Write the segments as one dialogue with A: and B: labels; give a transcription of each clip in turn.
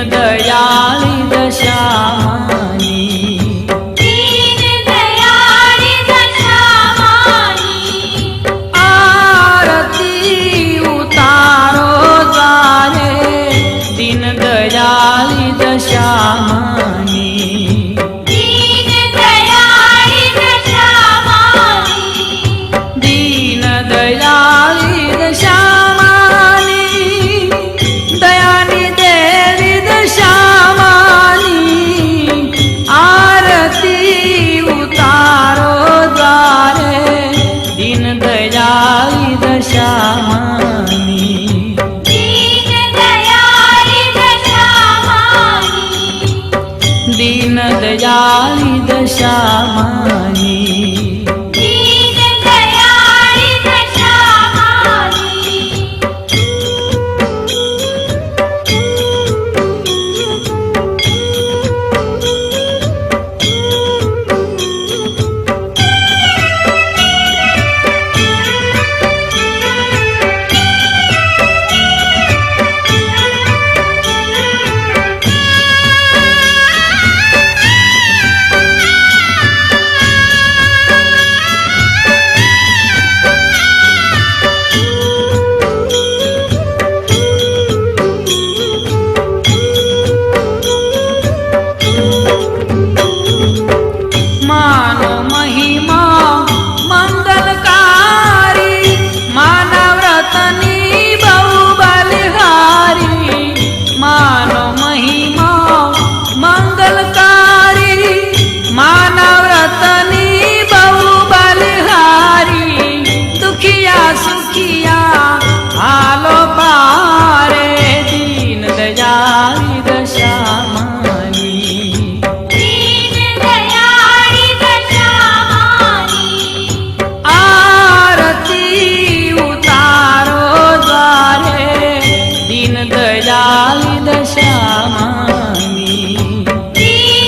A: दयाळी दशा मानी,
B: दीन दयाळी दशा मानी,
A: आरती उतारो द्वारे दीन दयाळी दशा मानी,
B: दीन दयाळी दशा मानी,
A: दीन दयाळी दशा मानी, दयानी देवी दशा मानी, आरती उतारो द्वारे दीन दयाळी दशा मानी,
B: दीन दयाळी दशा मानी,
A: दीन दयाळी दशा मानी.
B: दीन दयाळी दशा मानी.
A: मानो महिमा मंगलकारी, मानव्रतनी बहुबलहारी, मानो महिमा मंगलकारी, मानव्रतनी बहुबलहारी, दुखिया सुखिया आलो पारे दीन दयाळी दशा मानी,
B: दीन दयाळी दशा मानी,
A: आरती उतारो द्वारे दीन दयाळी दशा मानी,
B: दीन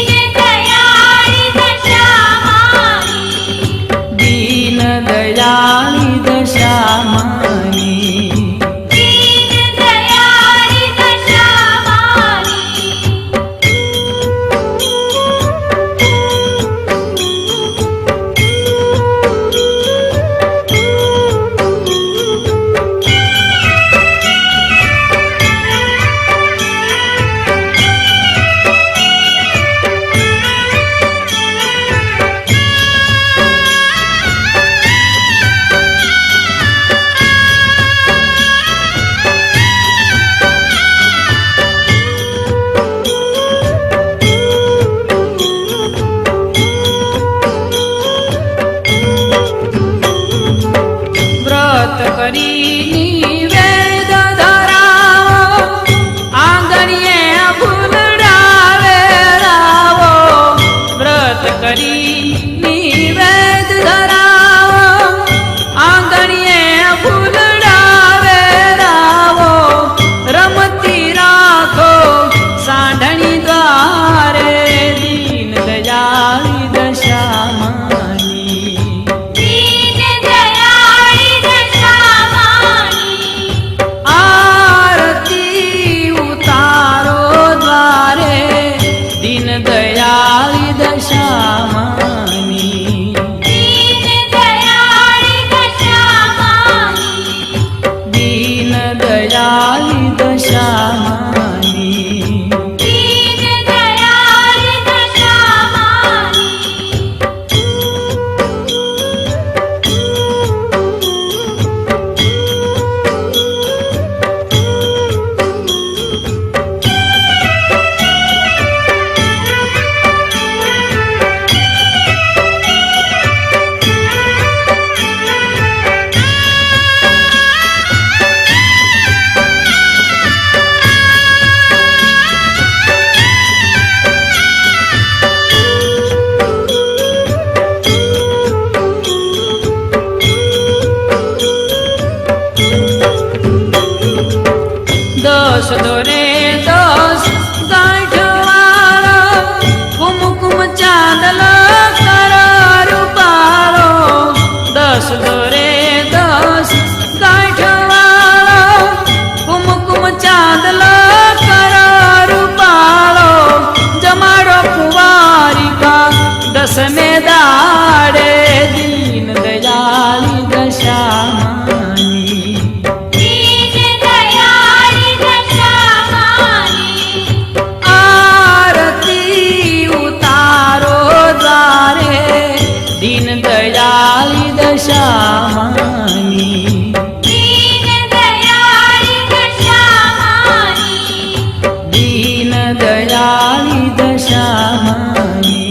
A: दयाळी दशा मानी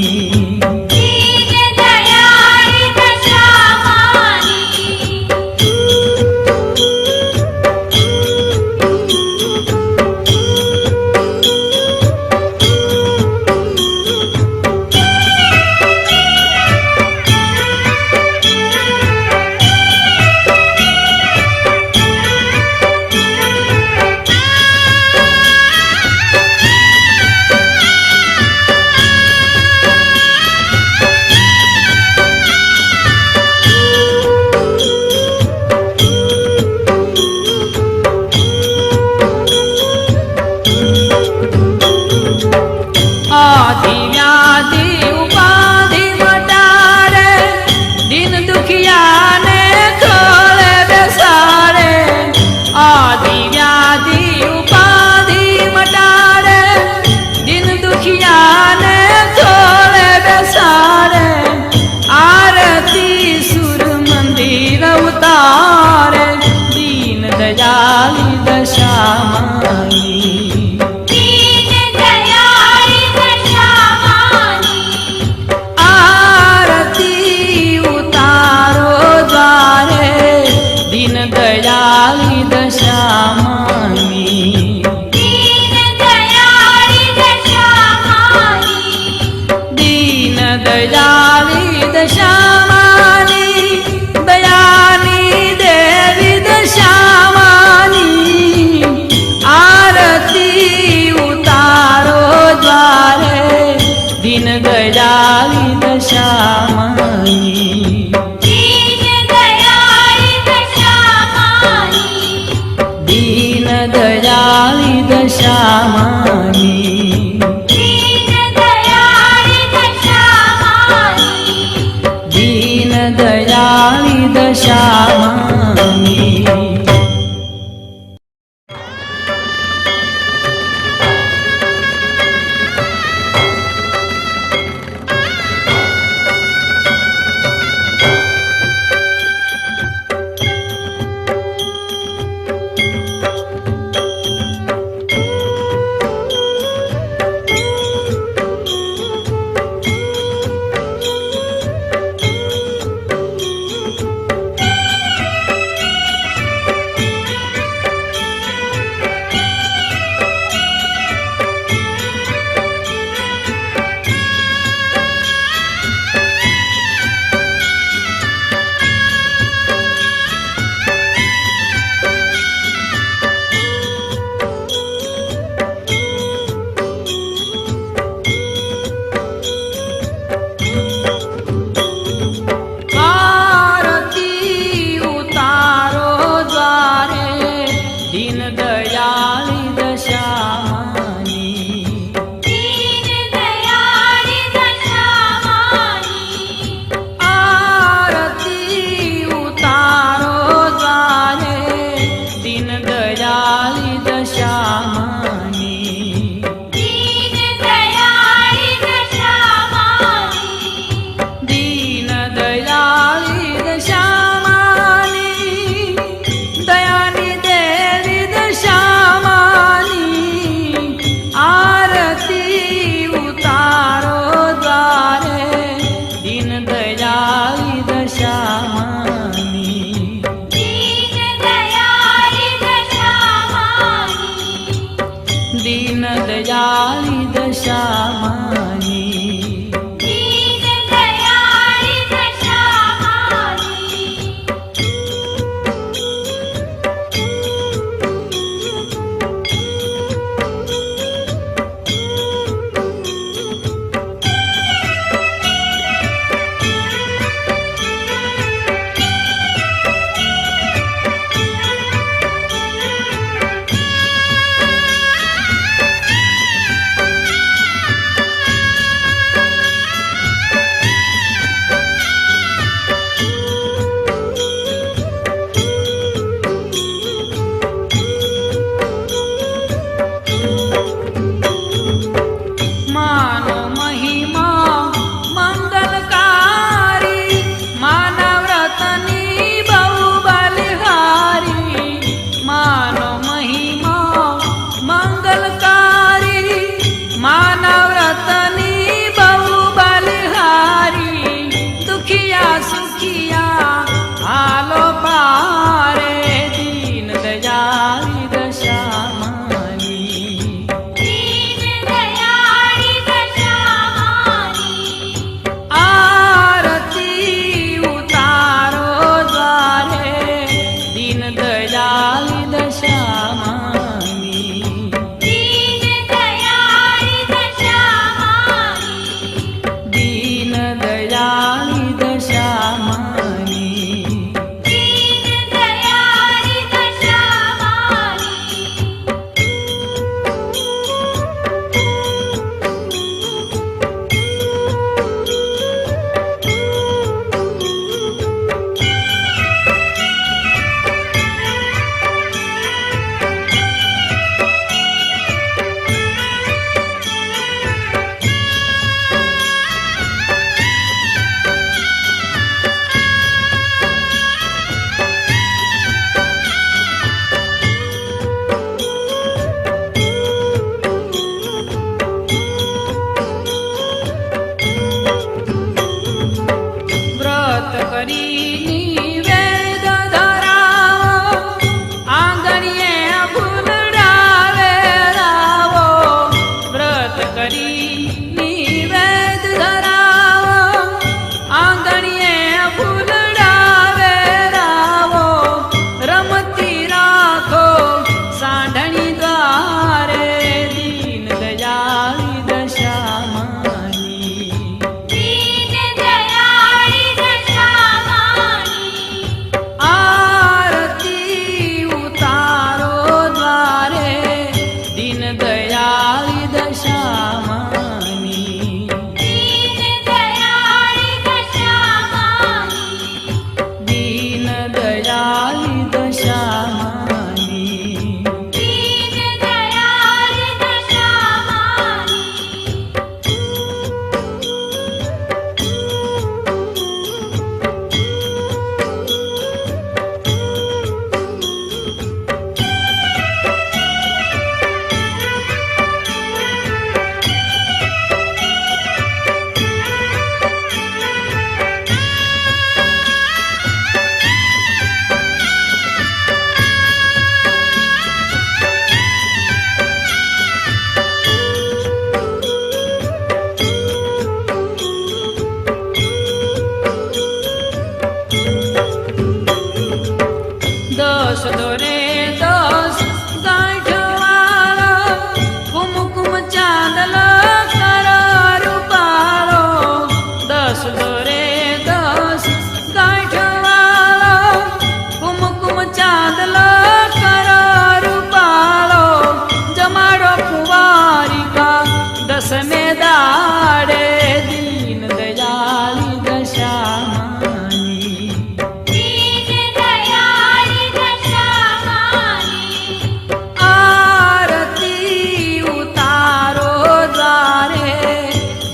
B: दीनदयाळी दशा मानी
A: आदि व्याधि उपाधि मटारे दिन दुखिया ने थोड़े बेसारे आदि व्याधि उपाधि मटारे दिन दुखिया ने थोड़े बेसारे आरती सुर मंदिर उतारे दीन दयाली दशा माई
B: दीनदयाळी दशा मानी
A: आरती उतारो द्वारे दीन दयाली दशा मानी
B: दीनदयाळी दशा मानी
A: दीन दयाली दशा मानी दयानी देवी दशा मानी आरती उतारो द्वारे दीन दयाली दशा मानी
B: दीनदयाळी दशा मानी
A: दीन दयाली दशा मानी
B: दीनदयाळी दशा मानी
A: दीन दयाली दशा मानी आरती उतारो द्वारे दीन दयाली दशा मानी
B: दीनदयाळी दशा मानी
A: आरती उतारो द्वारे दीन दयाली दशा मानी
B: दीनदयाळी दशा मानी
A: दीन दयाली दशा मानी दयानी देवी दशा मानी आरती उतारो द्वारे दीन दयाली दशा मानी
B: दीनदयाळी दशा मानी
A: दीन दयाली दशा मानी
B: दीनदयाळी दशा मानी
A: કરી નિવેદ ધરાવો આંગણીએ ફૂલડાવે રાવો રમતી રાખો સાંઢણી દ્વારે દીન દયાળી દશામાની
B: દીન દયાળી દશામાની
A: આરતી ઉતારો દ્વારે દીન દયાળી દશામાની
B: દીન દયાળી દશામાની
A: દીન દયાળી દશામાની
B: દીન દયાળી દશામાની
A: દસ દોરે દસ ગાંઠવાળો કુમકુમ ચાંદલો કરો રૂપાળો દસ દોરે દસ ગાંઠવાળો કુમકુમ ચાંદલો કરો રૂપાળો જમાડો કુંવારિકા દસમે દાડે દીન દયાળી દશામાની
B: દીન દયાળી દશામાની
A: આરતી ઉતારો દ્વારે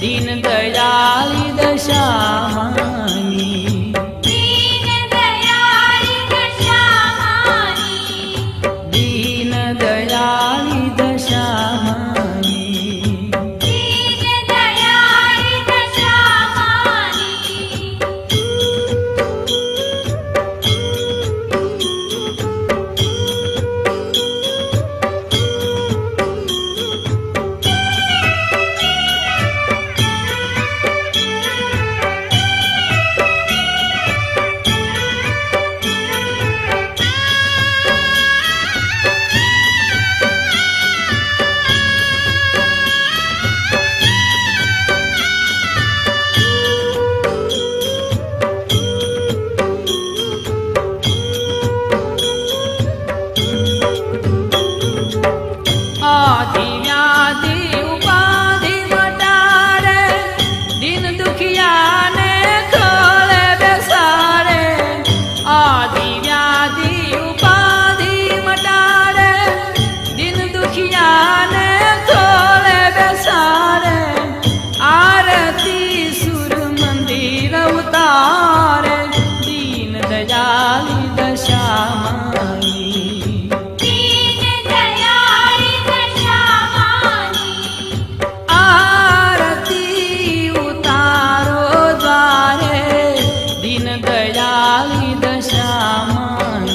A: દીન દયાળી દશામાની
B: દીન દયાળી દશામાની
A: દીન દયાળી દશામાની
B: દીન દયાળી દશામાની
A: આધિ વ્યાધિ ઉપાધિ મટાડે દિન દુખિયાને ખોળે બેસાડે આધિ વ્યાધિ ઉપાધિ મટાડે દિન દુખિયાને ખોળે બેસાડે આરતી સુર મંદિર ઉતારે દીન દયાળી દશામાની
B: દીન દયાળી દશામાની
A: આરતી ઉતારો દ્વારે દીન દયાળી દશામાની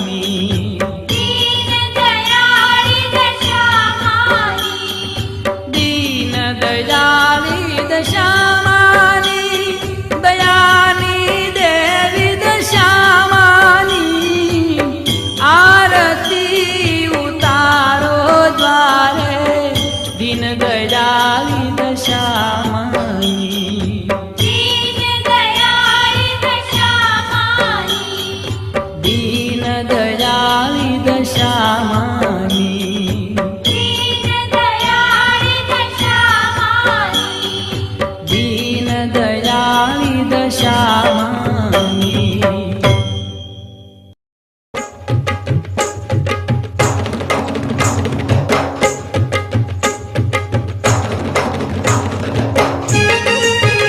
B: દીન દયાળી દશામાની
A: દીન દયાળી દશામાની દયાની દેવી દશામાની આરતી ઉતારો દ્વારે દીન દયાળી દશામાની
B: દીન દયાળી દશામાની
A: દીન દયાળી દશામાની
B: દીન દયાળી દશામાની
A: દીન દયાળી દશામાની
B: દીન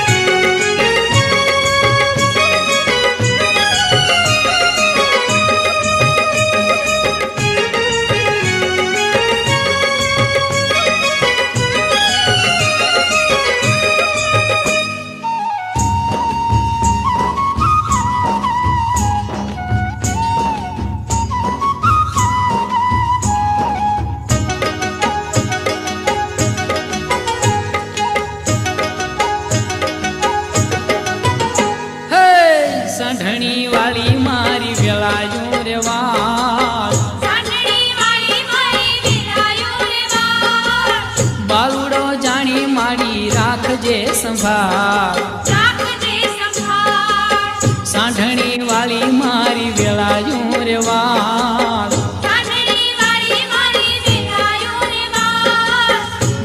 A: રાખજે સંભાળ
B: રાખજે સંભાળ
A: સાંઢણી વાળી મારી વેળાયું રે વાળ
B: ચાંદણી વાળી મારી વેલાયું રે વાળ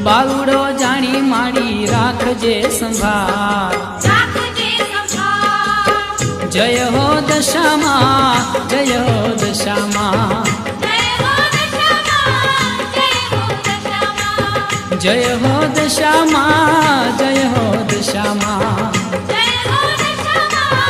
A: બાલુડો જાણી માડી રાખજે સંભાળ
B: રાખજે સંભાળ
A: જય હો દશામાં જય હો દશામાં
B: જય હો દશામાં
A: જય હો દશામાં જય હો દશામાં
B: જય હો દશામાં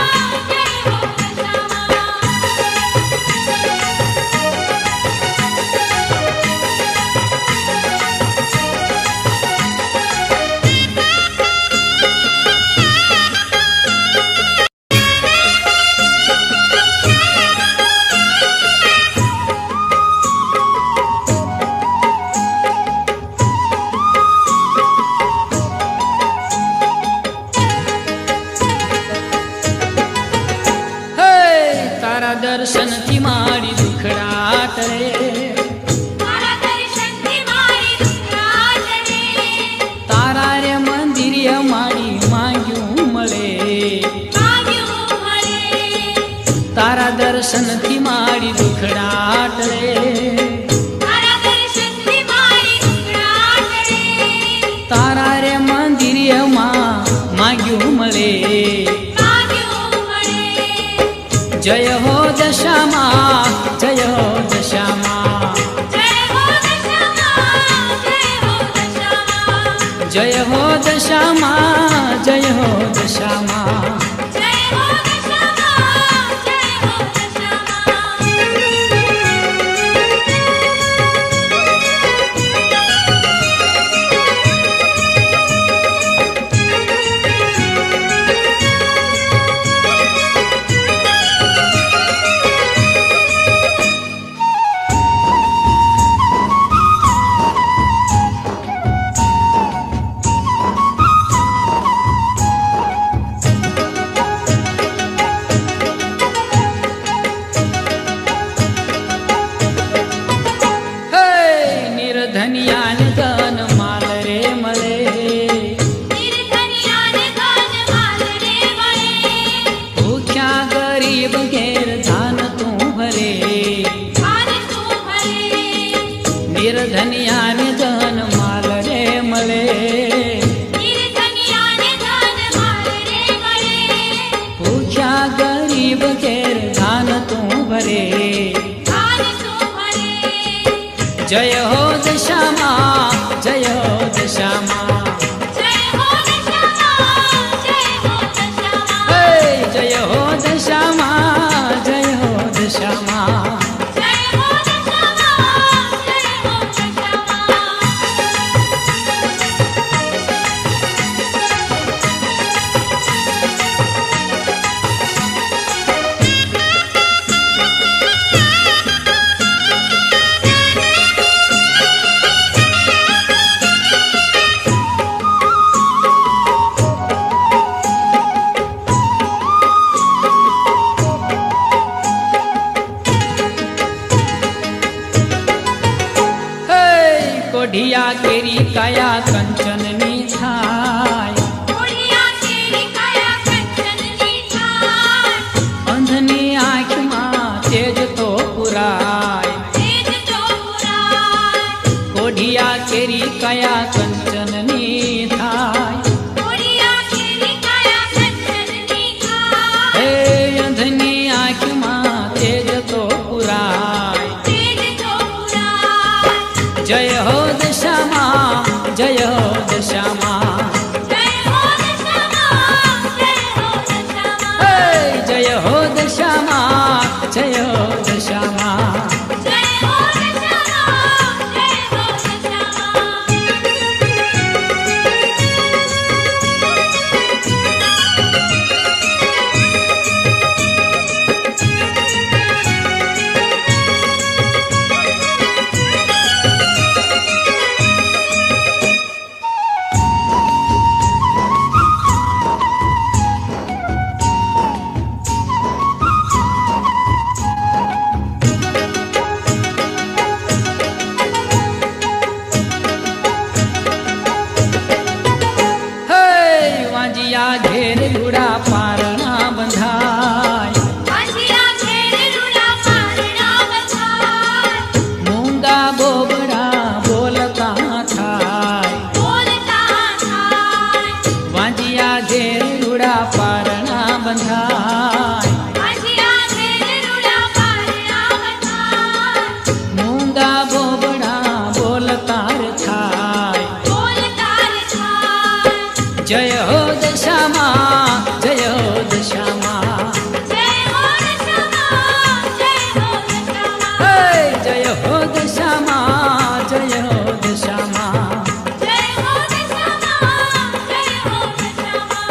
A: હે તારા દર્શનથી મારી દુખડા ટળે
B: તારા દર્શનથી મારી દુખડા ટળે
A: તારા રે મંદિરે મારી માંગ્યું મળે
B: ભાગ્યું મળે
A: તારા દર્શનથી મારી દુખડા ટળે
B: તારા દર્શનથી મારી દુખડા ટળે
A: તારા રે મંદિરે માંગ્યું મળે
B: ભાગ્યું મળે
A: જય હો દશામાં જય હો દશામાં
B: જય હો દશામાં
A: જય હો દશામાં જય હો દશામાં
B: જય હો દશામાં જય હો દશામાં
A: હે નિર્ધનિયા ને ધન માલ રે મળે
B: નિર્ધનિયાને ધન માલ રે મળે
A: ભૂખ્યા ગરીબ ઘેર ધાન તું ભરે
B: ધન તું ભરે
A: નિર્ધનિયા ને ધન માલ રે મળે
B: નિર્ધનિયાને ધન માલ રે મળે
A: ભૂખ્યા ગરીબ ઘેર ધાન તું ભરે
B: ધન તું ભરે
A: જય હો દશામાં જય હો દશામાં
B: જય હો દશામાં જય હો દશામાં
A: હે જય હો દશામાં જય હો દશામાં
B: જય હો દશામાં જય હો દશામાં
A: હે કોઢિયા કેરી કાયા કંચનની થાય
B: ઓળિયા કેરી કાયા કંચનની થાય
A: અંધની આંખમાં તેજ તો પુરાય
B: તેજ તો પુરાય
A: કોઢિયા કેરી કાયા કંચનની થાય
B: ઓળિયા કેરી કાયા કંચનની થાય
A: હે અંધની આંખમાં તેજ તો પુરાય
B: તેજ તો પુરાય
A: જય હો દશામાં જય હો દશામાં
B: જય હો દશામાં જય હો દશામાં
A: હે જય હો દશામાં જય હો દશામાં
B: જય હો દશામાં જય હો દશામાં
A: જય હો દશામાં જય હો દશામાં
B: જય હો દશામાં જય હો દશામાં
A: હે જય હો દશામાં જય હો દશામાં
B: જય હો દશામાં જય હો દશામાં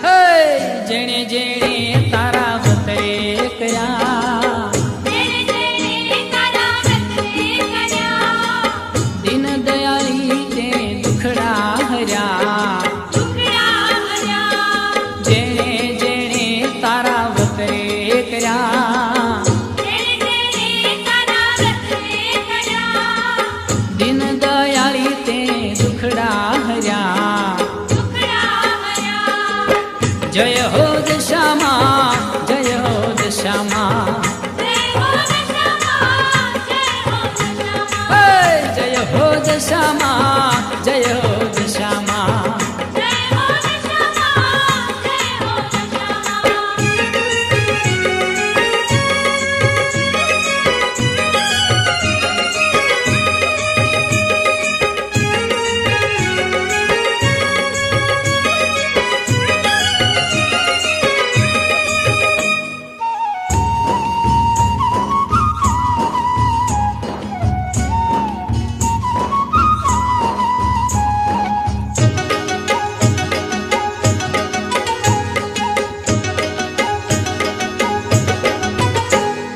A: હે જેણે જેણે તારા વતરે કર્યા
B: જેણે જેણે તારા વ્રતે કર્યા
A: દીન દયાળી તે દુખડા હર્યા
B: ટુકડા હર્યા
A: જેણે જેણે તારા વતરે કર્યા
B: જેણે જેણે તારા વ્રતે કર્યા
A: દીન દયાળી તે દુખડા હર્યા
B: ટુકડા હર્યા
A: જય હો દશામાં જય હો દશામાં
B: જય હો દશામાં જય હો દશામાં
A: હે જય હો દશામાં જય હો દશામાં
B: જય હો દશામાં જય હો દશામાં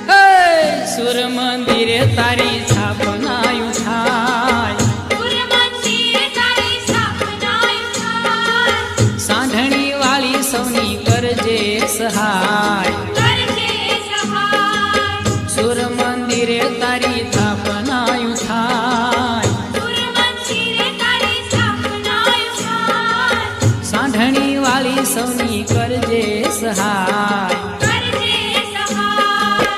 A: હે સુર મંદિરે તારી સ્થાપનાયું થાય
B: ગુરમંદિરે તારી સ્થાપનાયું થાય
A: સાંઢણી વાળી સૌની કરજે સહાય
B: કરજે સહાય
A: સુર મંદિરે તારી સ્થાપનાયું થાય
B: ગુરમંદિરે તારી સ્થાપનાયું થાય
A: સાંઢણી વાળી સૌની કરજે સહાય
B: કરજે સહાય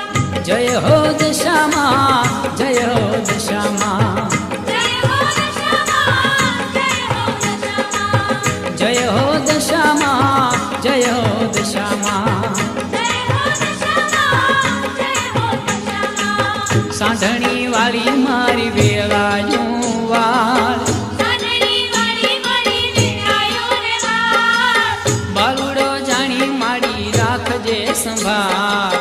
A: જય હો દશામાં જય હો દશામાં
B: જય હો દશામાં જય હો દશામાં
A: જય હો દશામાં જય હો દશામાં
B: જય હો દશામાં જય હો દશામાં
A: સાંઢણી વાળી મારી વેળાયું વાળ
B: સાંઢણી વાળી મારી વેળાયો રે વાર
A: બાલુડો જાણી માડી રાખજે સંભાળ